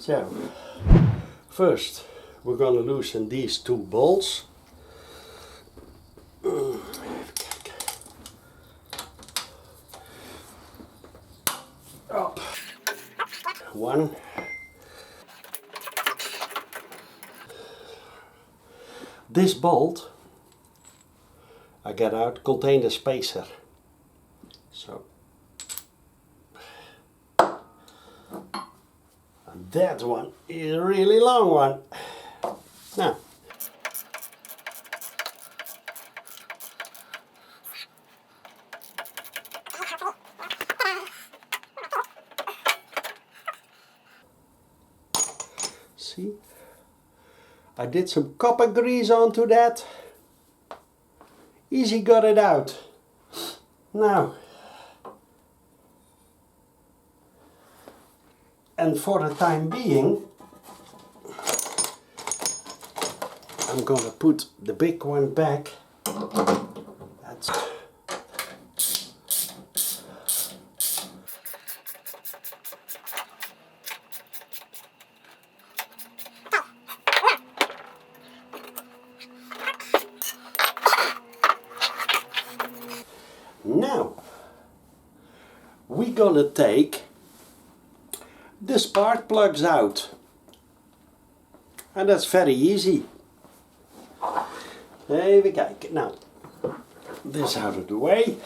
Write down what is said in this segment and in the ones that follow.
So, first we're going to loosen these two bolts. Up. One. This bolt I got out contained a spacer. So, and that one is a really long one. Now, see, I did some copper grease onto that. Easy got it out. Now, and for the time being, I'm gonna put the big one back. That's now we're gonna take the spark plugs out, and that's very easy. Even kijken. Now, this out of the way.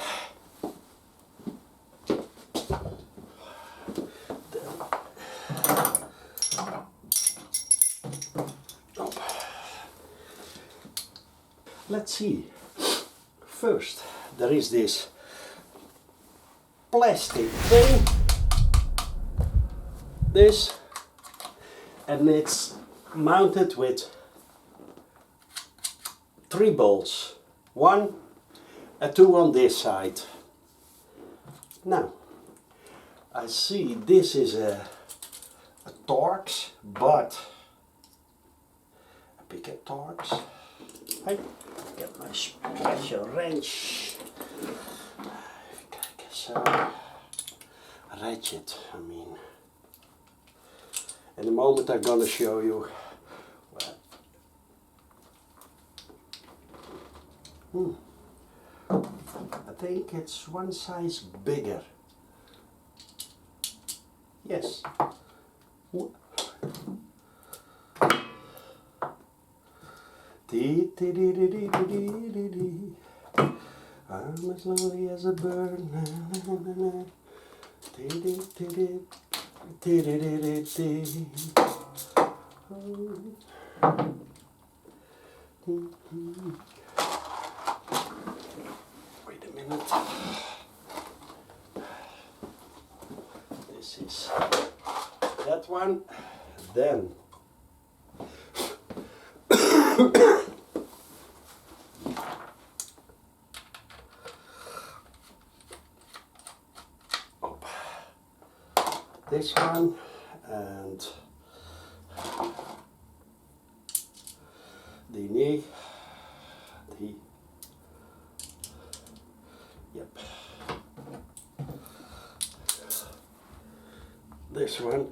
Let's see. First, there is this plastic thing. This, and it's mounted with 3 bolts, 1 and 2 on this side. Now, I see this is a Torx, but a bigger Torx. I get my special wrench. So, a ratchet, I mean. In a moment I'm gonna show you. I think it's one size bigger. Yes. I'm as lonely as a bird. Wait a minute. This is that one. Then this one and the knee, yep, this one,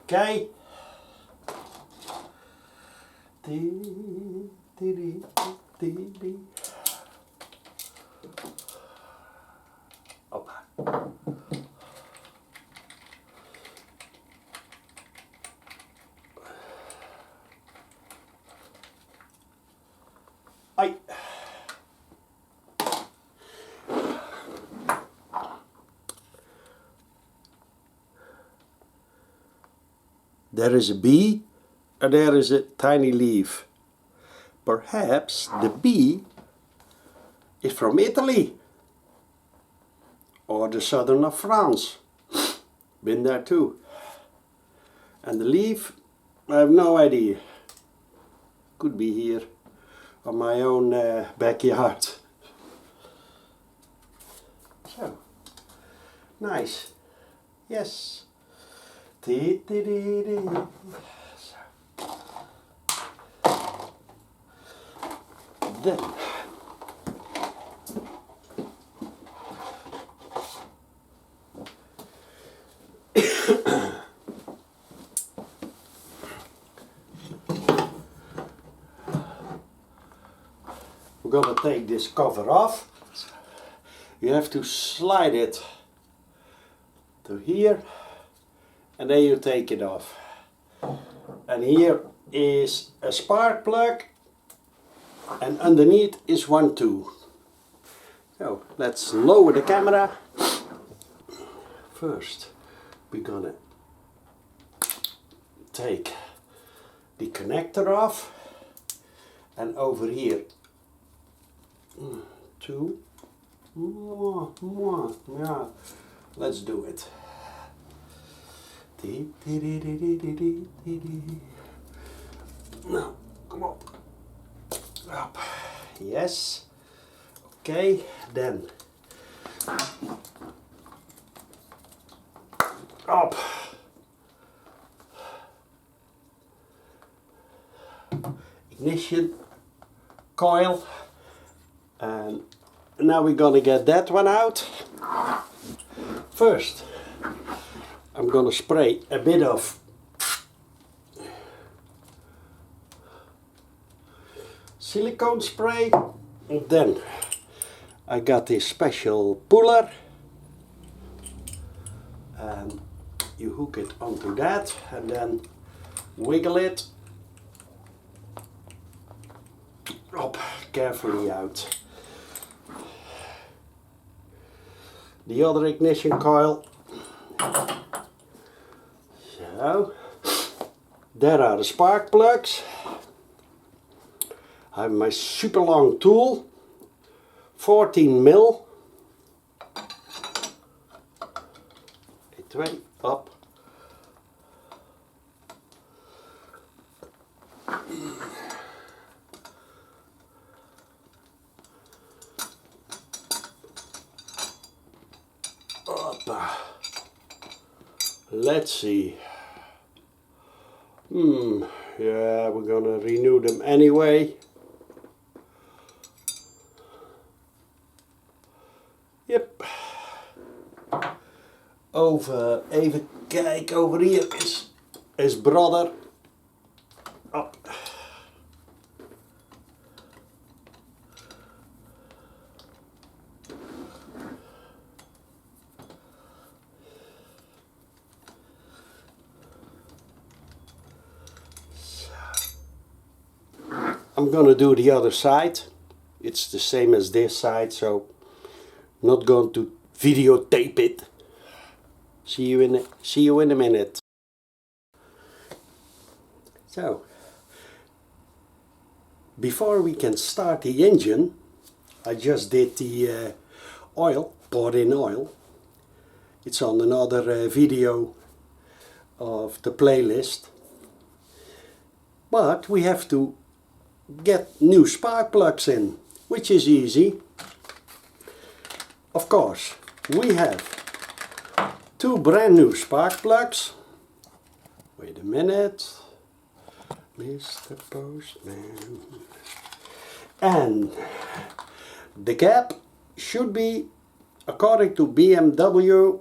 okay. Opa. Ai. There is a bee and there is a tiny leaf. Perhaps the bee is from Italy or the southern of France. Been there too. And the leaf, I have no idea. Could be here on my own backyard. So, Nice. Yes. Dee, dee, dee, dee. Then we're gonna take this cover off. You have to slide it to here and then you take it off. And here is a spark plug and underneath is one too. So let's lower the camera. First we're gonna take the connector off, and over here two. Yeah, let's do it. Now, come on. Up. Yes. Okay, then up. Ignition coil, and now we're gonna get that one out. First I'm gonna spray a bit of silicone spray, and then I got this special puller and you hook it onto that and then wiggle it up carefully out. The other ignition coil. So there are the spark plugs. I have my super long tool, 14mm. Twee up. Let's see. Yeah, we're gonna renew them anyway. Yep. Even kijken, over hier is brother. Op. I'm gonna do the other side. It's the same as this side, so not going to videotape it. See you in a minute. So, before we can start the engine, I just did the oil, poured in oil. It's on another video of the playlist. But we have to get new spark plugs in, which is easy. Of course, we have two brand new spark plugs. Wait a minute, Mr. Postman. And the gap should be, according to BMW,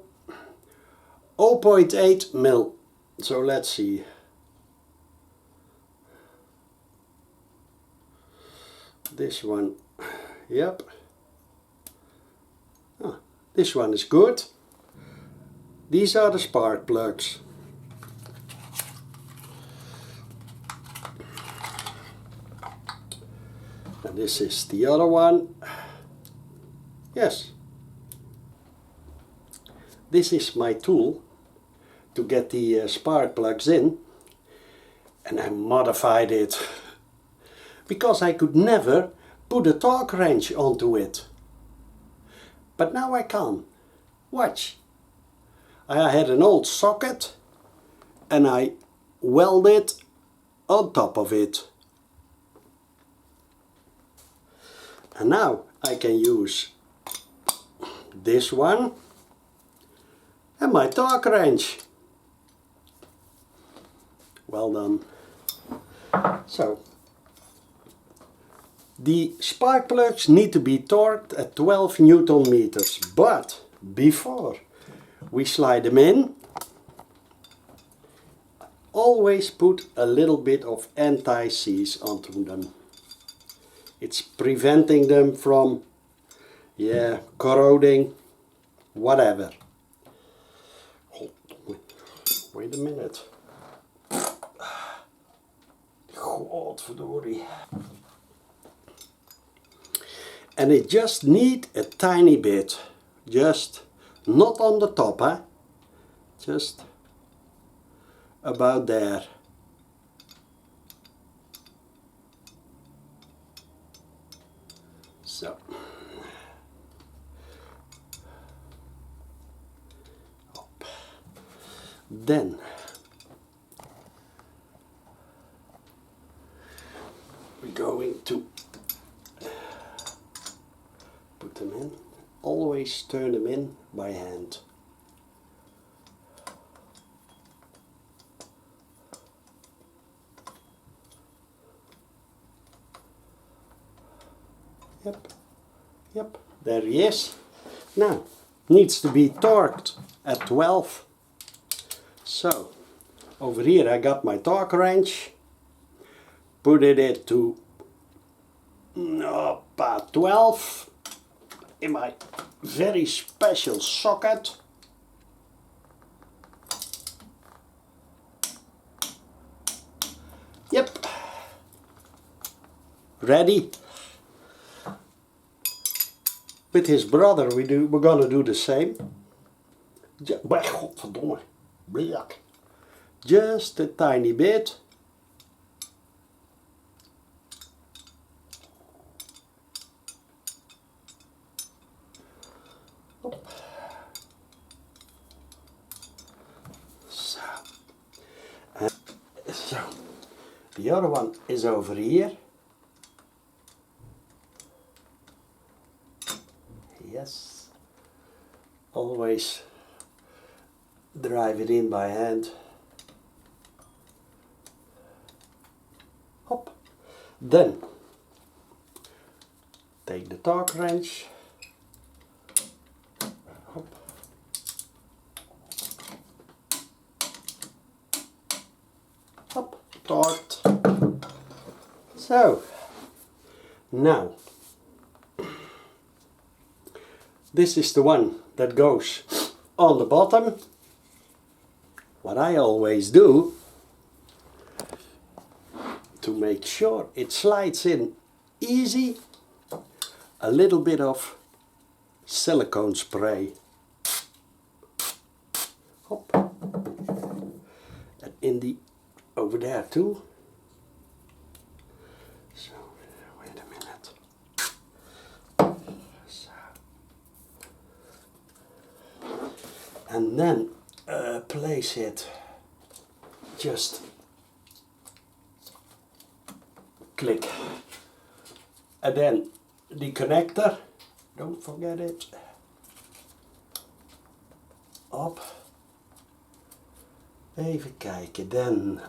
0.8 mil. So let's see. This one, yep. Ah, this one is good. These are the spark plugs. And this is the other one. Yes. This is my tool to get the spark plugs in. And I modified it. Because I could never put a torque wrench onto it. But now I can. Watch. I had an old socket and I welded it on top of it. And now I can use this one and my torque wrench. Well done. So, the spark plugs need to be torqued at 12 Newton meters, but before we slide them in, always put a little bit of anti-seize onto them. It's preventing them from, corroding, whatever. Wait a minute. Godverdorie. And it just need a tiny bit, just not on the top, huh? Just about there. So, up. Then we're going to put them in. Always turn them in by hand. Yep, there he is. Now, needs to be torqued at 12. So, over here I got my torque wrench. Put it into about 12 in my very special socket. Yep. Ready. With his brother we're gonna do the same. Godverdomme. Blijk. Just a tiny bit. So, the other one is over here. Yes, always drive it in by hand. Hop. Then take the torque wrench. Hop. Hop, torqued. So, now this is the one that goes on the bottom. What I always do to make sure it slides in easy, a little bit of silicone spray. Hop. And in the over there too. So, wait a minute. And then place it, just click, and then the connector, don't forget it, op, even kijken, then,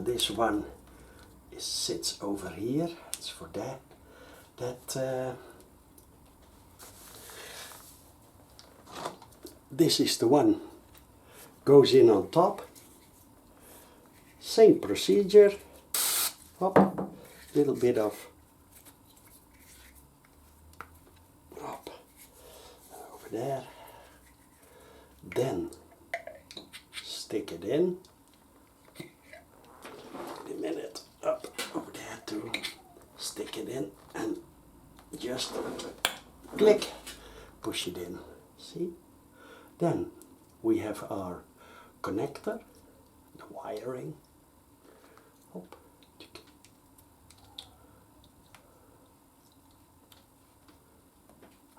this one sits over here, it's for that, this is the one, goes in on top, same procedure, hop, little bit of, hop, over there, then stick it in, a minute, up, over there too, stick it in and just click, push it in, see? Then we have our connector, the wiring. Hop.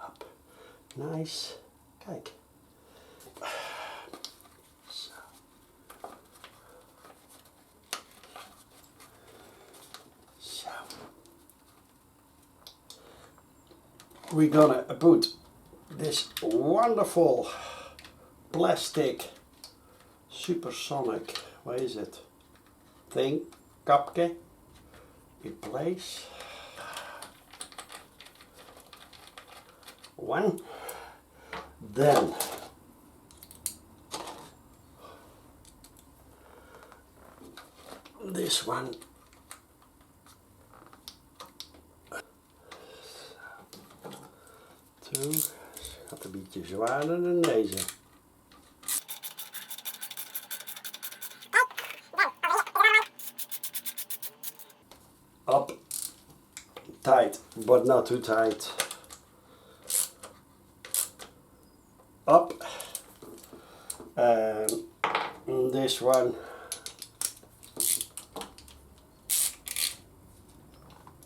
Up. Nice. Kijk. So. So. We're gonna put this wonderful plastic supersonic, what is it, thing, kapje in place. One, then this one, two, gaat een beetje zwaarder dan deze. Up, tight, but not too tight. Up, and this one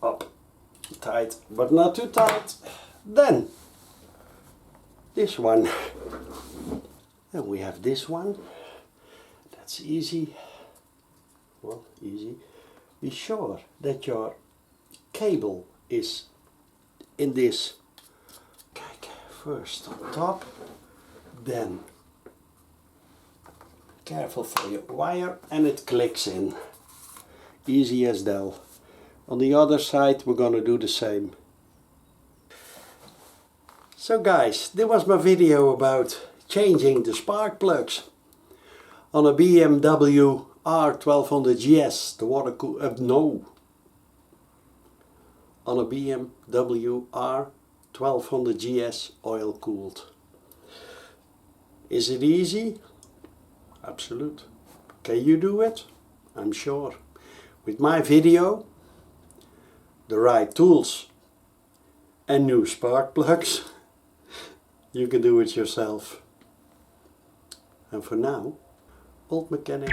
up, tight, but not too tight. Then this one, and we have this one. That's easy. Well, easy. Be sure that your cable is in this. Kijk, first on top, then careful for your wire, and it clicks in. Easy as that. On the other side we're gonna do the same. So guys, this was my video about changing the spark plugs on a BMW R1200GS, the water cool, no, on a BMW R1200GS oil cooled. Is it easy? Absolute. Can you do it? I'm sure. With my video, the right tools and new spark plugs, you can do it yourself. And for now, old mechanic.